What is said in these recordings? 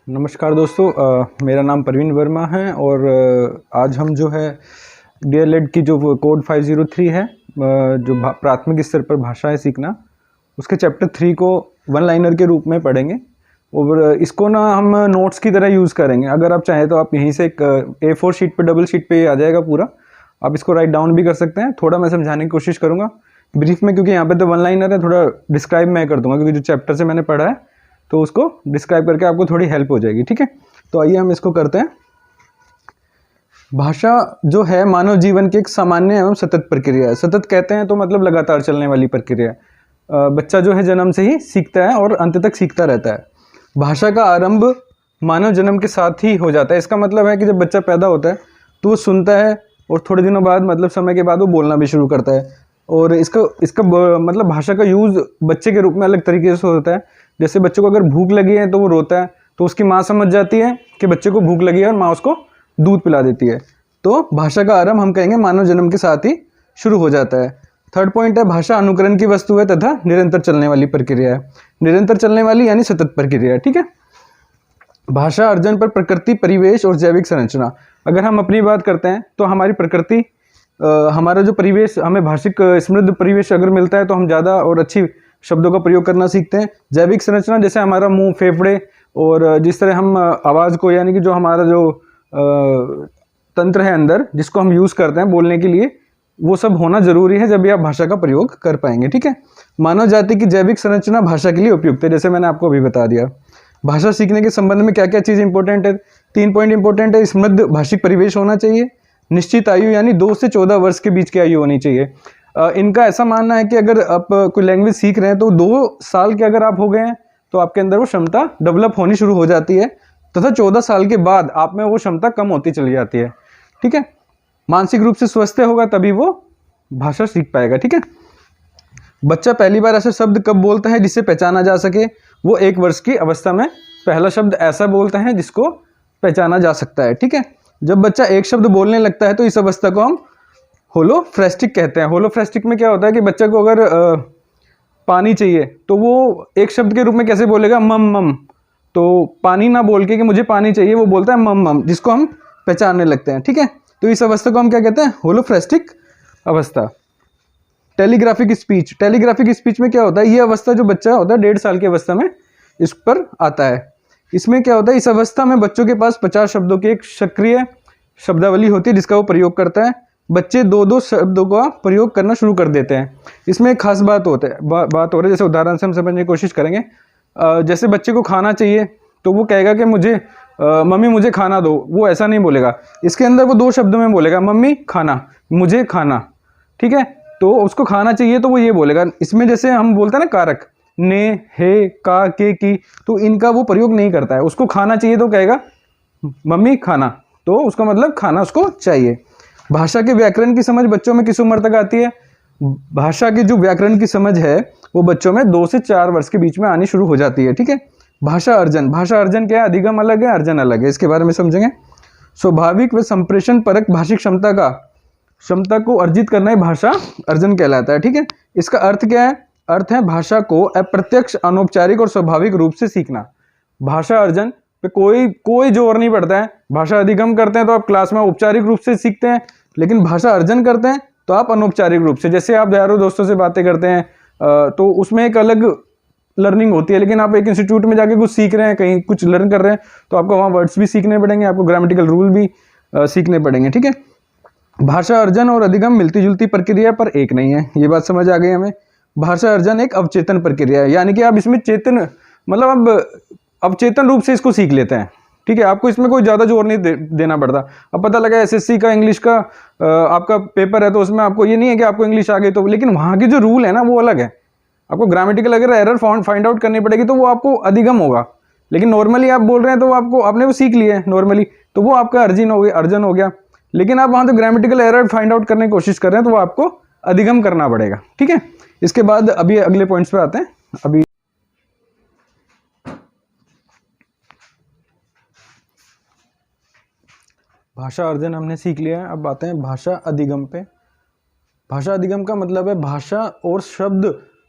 नमस्कार दोस्तों, मेरा नाम प्रवीण वर्मा है और आज हम जो है डीएलएड की जो कोड 503 है, जो प्राथमिक स्तर पर भाषाएं सीखना, उसके चैप्टर 3 को वन लाइनर के रूप में पढ़ेंगे। और इसको ना हम नोट्स की तरह यूज़ करेंगे। अगर आप चाहें तो आप यहीं से एक A4 शीट पे, डबल शीट पे आ जाएगा पूरा, आप इसको राइट डाउन भी कर सकते हैं। थोड़ा मैं समझाने की कोशिश करूँगा ब्रीफ में, क्योंकि यहाँ पे तो वन लाइनर है, थोड़ा डिस्क्राइब मैं कर दूंगा, क्योंकि जो चैप्टर से मैंने पढ़ा है तो उसको डिस्क्राइब करके आपको थोड़ी हेल्प हो जाएगी। ठीक है, तो आइए हम इसको करते हैं। भाषा जो है मानव जीवन की एक सामान्य एवं सतत प्रक्रिया है। सतत कहते हैं तो मतलब लगातार चलने वाली प्रक्रिया है। बच्चा जो है जन्म से ही सीखता है और अंत तक सीखता रहता है। भाषा का आरंभ मानव जन्म के साथ ही हो जाता है। इसका मतलब है कि जब बच्चा पैदा होता है तो वो सुनता है और थोड़े दिनों बाद, मतलब समय के बाद, वो बोलना भी शुरू करता है। और इसका मतलब भाषा का यूज़ बच्चे के रूप में अलग तरीके से होता है। जैसे बच्चे को अगर भूख लगी है तो वो रोता है, तो उसकी माँ समझ जाती है कि बच्चे को भूख लगी है और माँ उसको दूध पिला देती है। तो भाषा का आरंभ हम कहेंगे मानव जन्म के साथ ही शुरू हो जाता है। थर्ड पॉइंट है, भाषा अनुकरण की वस्तु है तथा निरंतर चलने वाली प्रक्रिया है। निरंतर चलने वाली यानी सतत प्रक्रिया है। ठीक है, भाषा अर्जन पर प्रकृति, परिवेश और जैविक संरचना। अगर हम अपनी बात करते हैं तो हमारी प्रकृति, हमारा जो परिवेश, हमें भाषिक समृद्ध परिवेश अगर मिलता है तो हम ज़्यादा और अच्छी शब्दों का प्रयोग करना सीखते हैं। जैविक संरचना, जैसे हमारा मुंह, फेफड़े और जिस तरह हम आवाज़ को, यानी कि जो हमारा जो तंत्र है अंदर, जिसको हम यूज़ करते हैं बोलने के लिए, वो सब होना जरूरी है जब भी आप भाषा का प्रयोग कर पाएंगे। ठीक है, मानव जाति की जैविक संरचना भाषा के लिए उपयुक्त है, जैसे मैंने आपको अभी बता दिया। भाषा सीखने के संबंध में क्या क्या चीज़ इंपॉर्टेंट है? 3 पॉइंट इंपॉर्टेंट है। समृद्ध भाषिक परिवेश होना चाहिए। निश्चित आयु यानी 2 से 14 वर्ष के बीच की आयु होनी चाहिए। इनका ऐसा मानना है कि अगर आप कोई लैंग्वेज सीख रहे हैं तो 2 साल के अगर आप हो गए हैं तो आपके अंदर वो क्षमता डेवलप होनी शुरू हो जाती है, तथा 14 साल के बाद आप में वो क्षमता कम होती चली जाती है। ठीक है, मानसिक रूप से स्वस्थ होगा तभी वो भाषा सीख पाएगा। ठीक है, बच्चा पहली बार ऐसा शब्द कब बोलता है जिसे पहचाना जा सके? वो 1 वर्ष की अवस्था में पहला शब्द ऐसा बोलता है जिसको पहचाना जा सकता है। ठीक है, जब बच्चा एक शब्द बोलने लगता है तो इस अवस्था को हम होलोफ्रेस्टिक कहते हैं। होलोफ्रेस्टिक में क्या होता है कि बच्चा को अगर पानी चाहिए तो वो एक शब्द के रूप में कैसे बोलेगा? मम मम। तो पानी ना बोल के कि मुझे पानी चाहिए, वो बोलता है मम मम, जिसको हम पहचानने लगते हैं। ठीक है, तो इस अवस्था को हम क्या कहते हैं? होलोफ्रेस्टिक अवस्था। Telegraphic speech. टेलीग्राफिक स्पीच में क्या होता है? ये अवस्था जो बच्चा होता है 1.5 साल की अवस्था में इस पर आता है। इसमें क्या होता है? इस अवस्था में बच्चों के पास 50 शब्दों की एक सक्रिय शब्दावली होती है जिसका वो प्रयोग करता है। बच्चे 2-2 शब्दों का प्रयोग करना शुरू कर देते हैं। इसमें एक खास बात होता है, बात हो रही है, जैसे उदाहरण से हम समझने की कोशिश करेंगे। जैसे बच्चे को खाना चाहिए तो वो कहेगा कि मुझे मम्मी मुझे खाना दो। वो ऐसा नहीं बोलेगा, इसके अंदर वो 2 शब्दों में बोलेगा, मम्मी खाना, मुझे खाना। ठीक है, तो उसको खाना चाहिए तो वो ये बोलेगा। इसमें जैसे हम बोलते हैं ना कारक, ने, हे, का, के, की, तो इनका वो प्रयोग नहीं करता है। उसको खाना चाहिए तो कहेगा मम्मी खाना, तो उसका मतलब खाना उसको चाहिए। भाषा के व्याकरण की समझ बच्चों में किस उम्र तक आती है? भाषा की जो व्याकरण की समझ है वो बच्चों में 2 से 4 वर्ष के बीच में आनी शुरू हो जाती है। ठीक है, भाषा अर्जन। भाषा अर्जन क्या है? अधिगम अलग है, अर्जन अलग है, इसके बारे में समझेंगे। स्वाभाविक व संप्रेषण परक भाषिक क्षमता को अर्जित करना ही भाषा अर्जन कहलाता है। ठीक है, इसका अर्थ क्या है? अर्थ है भाषा को अप्रत्यक्ष, अनौपचारिक और स्वाभाविक रूप से सीखना। भाषा अर्जन पे कोई जोर नहीं पड़ता है। भाषा अधिगम करते हैं तो आप क्लास में औपचारिक रूप से सीखते हैं, लेकिन भाषा अर्जन करते हैं तो आप अनौपचारिक रूप से, जैसे आप यारों दोस्तों से बातें करते हैं तो उसमें एक अलग लर्निंग होती है। लेकिन आप एक इंस्टीट्यूट में जाके कुछ सीख रहे हैं, कहीं कुछ लर्न कर रहे हैं, तो आपको वहाँ वर्ड्स भी सीखने पड़ेंगे, आपको ग्रामेटिकल रूल भी सीखने पड़ेंगे। ठीक है, भाषा अर्जन और अधिगम मिलती जुलती प्रक्रिया पर एक नहीं है, ये बात समझ आ गई हमें। भाषा अर्जन एक अवचेतन प्रक्रिया है, यानी कि आप इसमें चेतन, मतलब आप अवचेतन रूप से इसको सीख लेते हैं। ठीक है, आपको इसमें कोई ज़्यादा जोर नहीं देना पड़ता। अब पता लगा एसएससी का इंग्लिश का आपका पेपर है तो उसमें आपको ये नहीं है कि आपको इंग्लिश आ गई तो, लेकिन वहाँ की जो रूल है ना वो अलग है। आपको ग्रामेटिकल अगर एरर फाइंड आउट करनी पड़ेगी तो वो आपको अधिगम होगा, लेकिन नॉर्मली आप बोल रहे हैं तो आपने वो सीख लिया है नॉर्मली, तो वो आपका अर्जन हो गया। लेकिन आप वहाँ तो ग्रामेटिकल एरर फाइंड आउट करने की कोशिश कर रहे हैं तो वो आपको अधिगम करना पड़ेगा। ठीक है, इसके बाद अभी अगले पॉइंट्स पे आते हैं। अभी भाषा अर्जन हमने सीख लिया है, अब आते हैं भाषा अधिगम पे। भाषा अधिगम का मतलब है भाषा और शब्द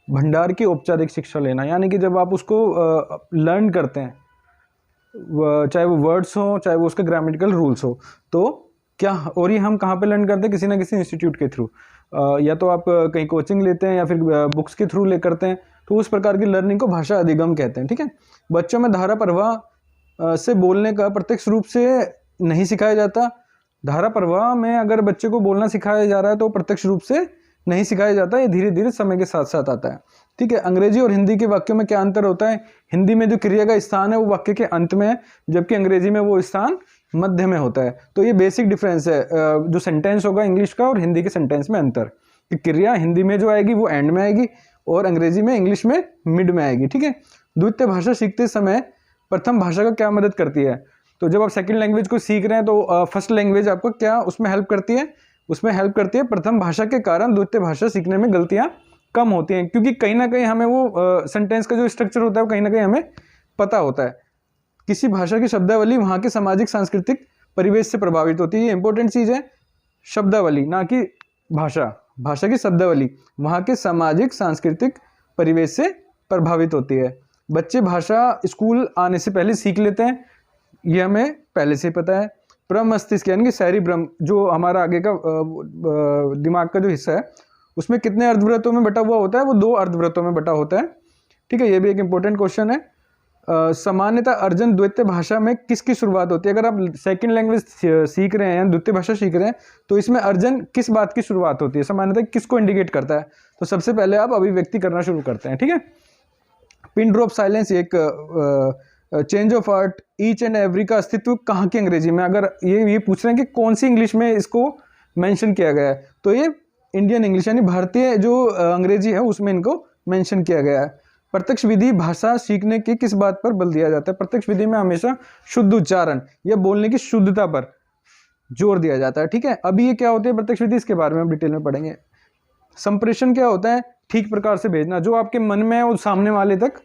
भंडार की औपचारिक शिक्षा लेना, यानी कि जब आप उसको लर्न करते हैं चाहे वो वर्ड्स हो, चाहे वो उसके ग्रामेटिकल रूल्स हो। तो क्या, और ये हम कहाँ पे लर्न करते हैं? किसी ना किसी इंस्टीट्यूट के थ्रू, या तो आप कहीं कोचिंग लेते हैं या फिर बुक्स के थ्रू ले करते हैं। तो उस प्रकार की लर्निंग को भाषा अधिगम कहते हैं। ठीक है, बच्चों में धारा प्रवाह से बोलने का प्रत्यक्ष रूप से नहीं सिखाया जाता। धारा प्रवाह में अगर बच्चे को बोलना सिखाया जा रहा है तो प्रत्यक्ष रूप से नहीं सिखाया जाता, ये धीरे धीरे समय के साथ साथ आता है। ठीक है, अंग्रेजी और हिंदी के वाक्यों में क्या अंतर होता है? हिंदी में जो क्रिया का स्थान है वो वाक्य के अंत में है, जबकि अंग्रेजी में वो स्थान मध्य में होता है। तो ये बेसिक डिफरेंस है जो सेंटेंस होगा इंग्लिश का और हिंदी के सेंटेंस में अंतर, कि क्रिया हिंदी में जो आएगी वो एंड में आएगी और अंग्रेजी में, इंग्लिश में मिड में आएगी। ठीक है, द्वितीय भाषा सीखते समय प्रथम भाषा का क्या मदद करती है? तो जब आप सेकंड लैंग्वेज को सीख रहे हैं तो फर्स्ट लैंग्वेज आपको क्या उसमें हेल्प करती है? उसमें हेल्प करती है प्रथम भाषा के कारण द्वितीय भाषा सीखने में गलतियां कम होती हैं, क्योंकि कहीं ना कहीं हमें वो सेंटेंस का जो स्ट्रक्चर होता है वो कहीं ना कहीं हमें पता होता है। किसी भाषा की शब्दावली वहाँ के सामाजिक सांस्कृतिक परिवेश से प्रभावित होती है। ये इंपॉर्टेंट चीज़ है, शब्दावली, ना कि भाषा। भाषा की शब्दावली वहाँ के सामाजिक सांस्कृतिक परिवेश से प्रभावित होती है। बच्चे भाषा स्कूल आने से पहले सीख लेते हैं, ये हमें पहले से पता है। प्रमस्तिष्क यानी कि सेरिब्रम, जो हमारा आगे का दिमाग का जो हिस्सा है, उसमें कितने अर्धवृत्तों में बटा हुआ होता है? वो 2 अर्धवृत्तों में बटा होता है। ठीक है, ये भी एक इंपॉर्टेंट क्वेश्चन है। सामान्यतः अर्जन द्वितीय भाषा में किसकी शुरुआत होती है? अगर आप सेकंड लैंग्वेज सीख रहे हैं, द्वितीय भाषा सीख रहे हैं, तो इसमें अर्जन किस बात की शुरुआत होती है? सामान्यतः किसको इंडिकेट करता है? तो सबसे पहले आप अभिव्यक्ति करना शुरू करते हैं। ठीक है, पिन ड्रॉप साइलेंस एक change of art, each and every का अस्तित्व कहाँ की अंग्रेजी में? अगर ये पूछ रहे हैं कि कौन सी इंग्लिश में इसको मेंशन किया गया है, तो ये इंडियन इंग्लिश यानी भारतीय जो अंग्रेजी है उसमें इनको मेंशन किया गया है। प्रत्यक्ष विधि भाषा सीखने की किस बात पर बल दिया जाता है? प्रत्यक्ष विधि में हमेशा शुद्ध उच्चारण या बोलने की शुद्धता पर जोर दिया जाता है। ठीक है, अभी ये क्या होती है प्रत्यक्ष विधि, इसके बारे में हम डिटेल में पढ़ेंगे। संप्रेषण क्या होता है? ठीक प्रकार से भेजना, जो आपके मन में है वो सामने वाले तक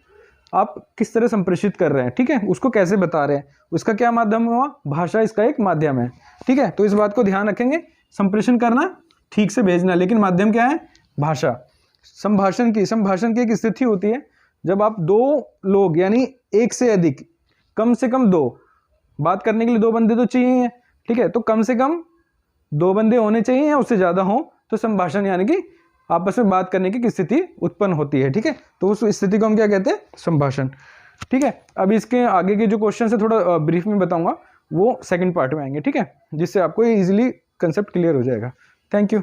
आप किस तरह संप्रेषित कर रहे हैं। ठीक है, उसको कैसे बता रहे हैं, उसका क्या माध्यम हुआ? भाषा इसका एक माध्यम है। ठीक है, तो इस बात को ध्यान रखेंगे, संप्रेषण करना, ठीक से भेजना, लेकिन माध्यम क्या है? भाषा। संभाषण की एक स्थिति होती है जब आप 2 लोग यानी एक से अधिक, कम से कम 2, बात करने के लिए 2 बंदे तो चाहिए। ठीक है, तो कम से कम 2 बंदे होने चाहिए या उससे ज़्यादा हो, तो संभाषण यानी कि आपस में बात करने की स्थिति उत्पन्न होती है। ठीक है, तो उस स्थिति को हम क्या कहते हैं? संभाषण। ठीक है, अब इसके आगे के जो क्वेश्चन है थोड़ा ब्रीफ में बताऊंगा, वो सेकंड पार्ट में आएंगे। ठीक है, जिससे आपको इजीली कंसेप्ट क्लियर हो जाएगा। Thank you.